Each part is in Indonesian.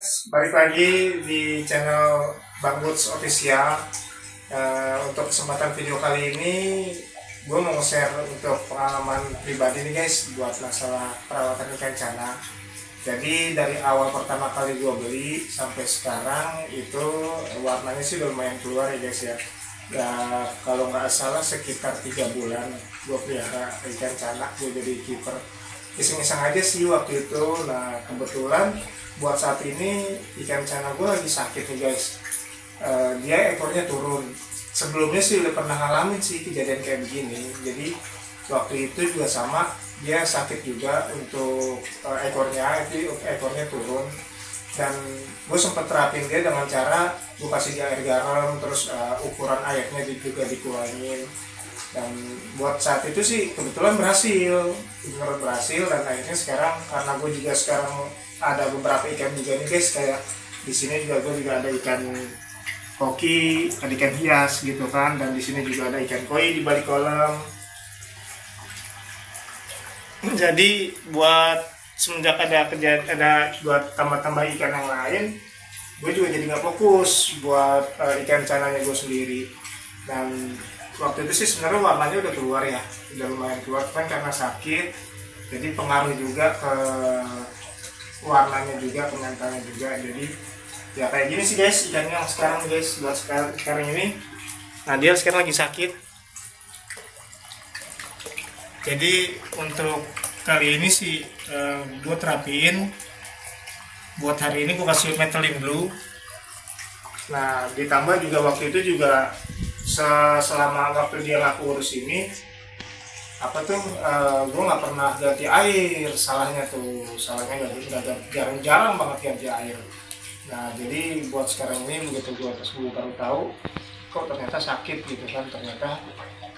Balik lagi di channel Bang Woods Official. Untuk kesempatan video kali ini, gue mau share untuk pengalaman pribadi nih guys, buat masalah perawatan ikan cana. Jadi dari awal pertama kali gue beli sampai sekarang itu warnanya sih udah lumayan keluar ya guys ya. Ya kalau nggak salah sekitar 3 bulan gue pelihara ikan cana, gue jadi kiper. Iseng-iseng aja sih waktu itu. Nah kebetulan buat saat ini ikan cana gue lagi sakit nih guys. Dia ekornya turun. Sebelumnya sih udah pernah ngalamin sih kejadian kayak begini. Jadi waktu itu juga sama, dia sakit juga untuk ekornya turun. Dan gue sempet terapin dia dengan cara gue kasih dia air garam, terus ukuran airnya juga dikurangin. Dan buat saat itu sih kebetulan berhasil, benar berhasil. Dan akhirnya sekarang karena gue juga sekarang ada beberapa ikan juga nih guys, kayak di sini juga gue juga ada ikan koki, ada ikan hias gitu kan, dan di sini juga ada ikan koi di balik kolam. Jadi buat semenjak ada buat tambah-tambah ikan yang lain, gue juga jadi nggak fokus buat ikan cananya gue sendiri. Dan waktu itu sih sebenarnya warnanya udah keluar ya, udah lumayan keluar kan karena sakit, jadi pengaruh juga ke warnanya juga, ke mentalnya juga. Jadi ya kayak gini sih guys ikannya yang sekarang guys, buat sekarang ini. Nah dia sekarang lagi sakit. Jadi untuk kali ini sih gue terapin, buat hari ini gue kasih methylene blue. Nah ditambah juga waktu itu juga selama waktu dia nggak urus ini apa tuh, gue nggak pernah ganti air. Salahnya jarang-jarang banget ganti air. Nah jadi buat sekarang ini begitu gue baru tahu kok ternyata sakit gitu kan. Ternyata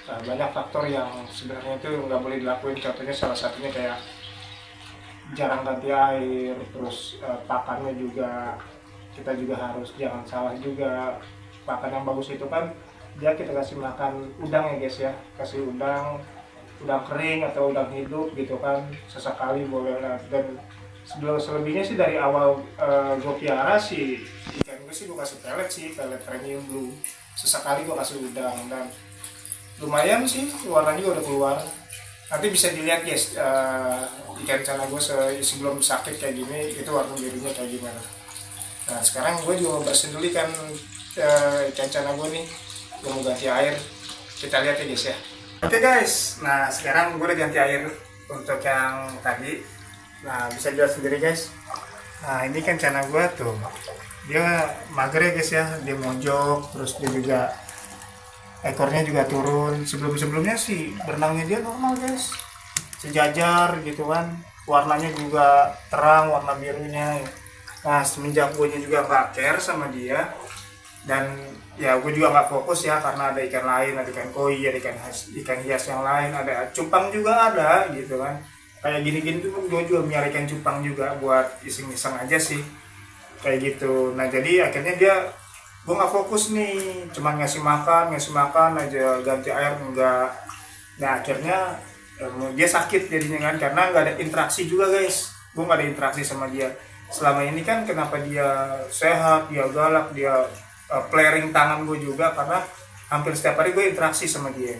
banyak faktor yang sebenarnya itu nggak boleh dilakuin. Contohnya salah satunya kayak jarang ganti air, terus pakannya juga kita juga harus jangan salah juga. Pakan yang bagus itu kan dia kita kasih makan udang ya guys ya, kasih udang kering atau udang hidup gitu kan, sesekali boleh lah. Dan selebihnya sih dari awal gue piara sih ikan gue sih gue kasih pelet premium blue, sesekali gue kasih udang. Dan lumayan sih warnanya juga udah keluar. Nanti bisa dilihat guys, ikan cana gue sebelum sakit kayak gini itu warna birunya kayak gimana. Nah sekarang gue juga bersihin dulu ikan cana gue nih, gue mau ganti air. Kita lihat ya guys ya. Oke guys, nah sekarang gue udah ganti air untuk yang tadi. Nah bisa lihat sendiri guys. Nah ini kan cana gue tuh, dia mager ya guys ya, dia mojok, terus dia juga ekornya juga turun. Sebelumnya sih berenangnya dia normal guys, sejajar gitu kan, warnanya juga terang, warna birunya. Nah semenjak gue juga nggak care sama dia, dan ya gue juga nggak fokus ya karena ada ikan lain, ada ikan koi, ada ikan hias yang lain, ada cupang juga ada gitu kan. Kayak gini-gini tuh gue juga nyari ikan cupang juga buat iseng-iseng aja sih kayak gitu. Nah jadi akhirnya gue nggak fokus nih, cuman ngasih makan aja, ganti air enggak. Nah akhirnya dia sakit jadinya kan, karena nggak ada interaksi juga guys. Gue nggak ada interaksi sama dia selama ini kan. Kenapa dia sehat, dia galak, dia flaring tangan gue juga karena hampir setiap hari gue interaksi sama dia.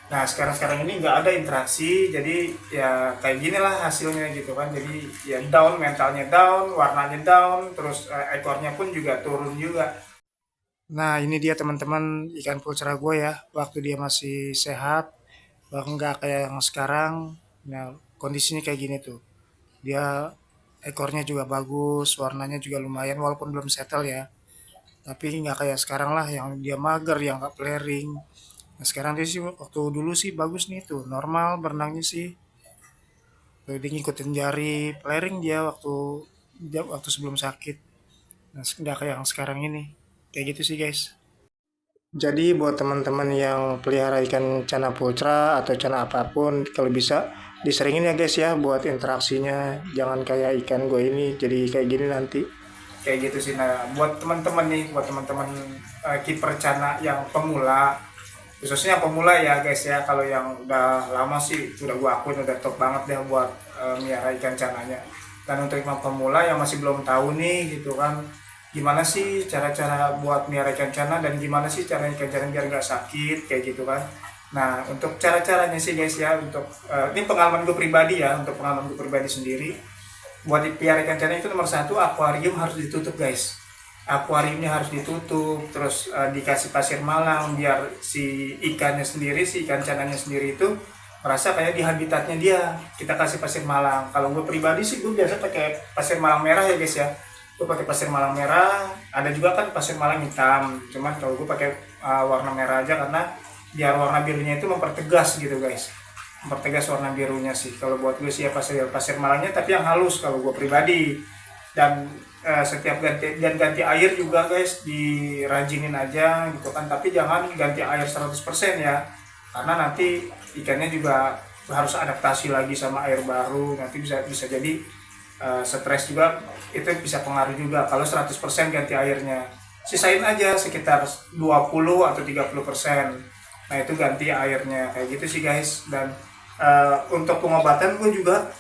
Nah sekarang ini nggak ada interaksi, jadi ya kayak gini lah hasilnya gitu kan. Jadi ya down, mentalnya down, warnanya down, terus ekornya pun juga turun juga. Nah ini dia teman-teman ikan pulcra gue ya, waktu dia masih sehat, bahkan nggak kayak yang sekarang. Nah kondisinya kayak gini tuh, dia ekornya juga bagus, warnanya juga lumayan walaupun belum settle ya. Tapi nggak kayak sekarang lah yang dia mager, yang nggak flaring. Nah sekarang dia sih waktu dulu sih bagus nih tuh, normal berenangnya sih. Dia ngikutin jari, flaring dia waktu sebelum sakit. Nah nggak kayak yang sekarang ini. Kayak gitu sih guys. Jadi buat teman-teman yang pelihara ikan cana putra atau cana apapun, kalau bisa diseringin ya guys ya buat interaksinya. Jangan kayak ikan gue ini jadi kayak gini nanti. Kayak gitu sih. Nah buat teman-teman nih, buat teman-teman kiper cana yang pemula, khususnya pemula ya guys ya. Kalau yang udah lama sih udah gue akuin udah top banget deh buat miara ikan cananya. Dan untuk yang pemula yang masih belum tahu nih gitu kan, gimana sih cara-cara buat melihara ikan cana dan gimana sih cara ikan cana biar nggak sakit kayak gitu kan. Nah untuk cara-caranya sih guys ya, untuk ini pengalaman gue pribadi ya, untuk pengalaman gue pribadi sendiri, buat pelihara ikan cana itu nomor satu, akuarium harus ditutup guys. Akuariumnya harus ditutup, terus dikasih pasir malang biar si ikannya sendiri, si ikan cananya sendiri itu merasa kayak di habitatnya dia. Kita kasih pasir malang. Kalau gue pribadi sih gue biasa pakai pasir malang merah ya guys ya. Gue pakai pasir malang merah. Ada juga kan pasir malang hitam. Cuman kalau gue pakai warna merah aja karena biar warna birunya itu mempertegas gitu guys. Mempertegas warna birunya sih. Kalau buat gue sih ya pasir malangnya tapi yang halus kalau gue pribadi. Dan setiap ganti air juga guys dirajinin aja gitu kan. Tapi jangan ganti air 100% ya. Karena nanti ikannya juga harus adaptasi lagi sama air baru, nanti bisa jadi stres juga, itu bisa pengaruh juga kalau 100% ganti airnya. Sisain aja sekitar 20 atau 30%. Nah itu ganti airnya kayak gitu sih guys. Dan untuk pengobatan gue juga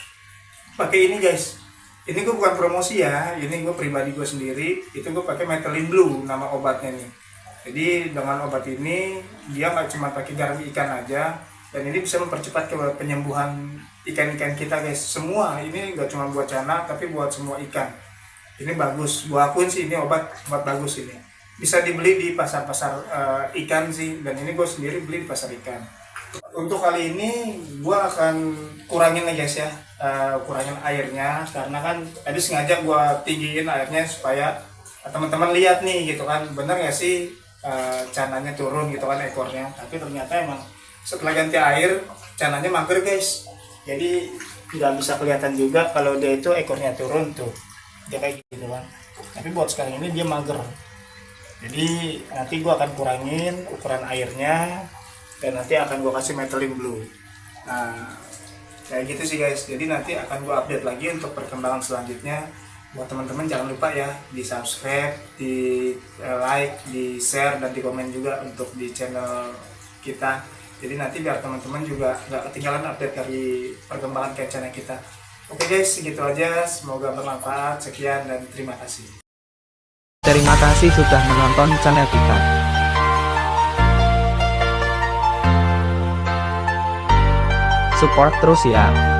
pakai ini guys. Ini gue bukan promosi ya, ini gue pribadi gue sendiri, itu gue pakai Methylene Blue nama obatnya nih. Jadi dengan obat ini dia nggak cuma pakai garam ikan aja, dan ini bisa mempercepat penyembuhan ikan-ikan kita guys. Semua ini nggak cuma buat cana tapi buat semua ikan. Ini bagus, gua akuin sih ini obat bagus ini. Bisa dibeli di pasar-pasar ikan sih, dan ini gue sendiri beli di pasar ikan. Untuk kali ini gua akan kurangin nih guys ya, kurangin airnya karena kan tadi sengaja gua tinggiin airnya supaya teman-teman lihat nih gitu kan, bener nggak sih cananya turun gitu kan ekornya. Tapi ternyata emang setelah ganti air cananya mager guys, jadi nggak bisa kelihatan juga kalau dia itu ekornya turun tuh, dia kayak gitu kan. Tapi buat sekarang ini dia mager, jadi nanti gua akan kurangin ukuran airnya dan nanti akan gua kasih Methylene Blue. Nah kayak gitu sih guys, jadi nanti akan gua update lagi untuk perkembangan selanjutnya. Buat teman-teman jangan lupa ya di subscribe, di like, di share, dan di komen juga untuk di channel kita. Jadi nanti biar teman-teman juga nggak ketinggalan update dari perkembangan channel kita. Oke guys, segitu aja. Semoga bermanfaat. Sekian dan terima kasih. Terima kasih sudah menonton channel kita. Support terus ya.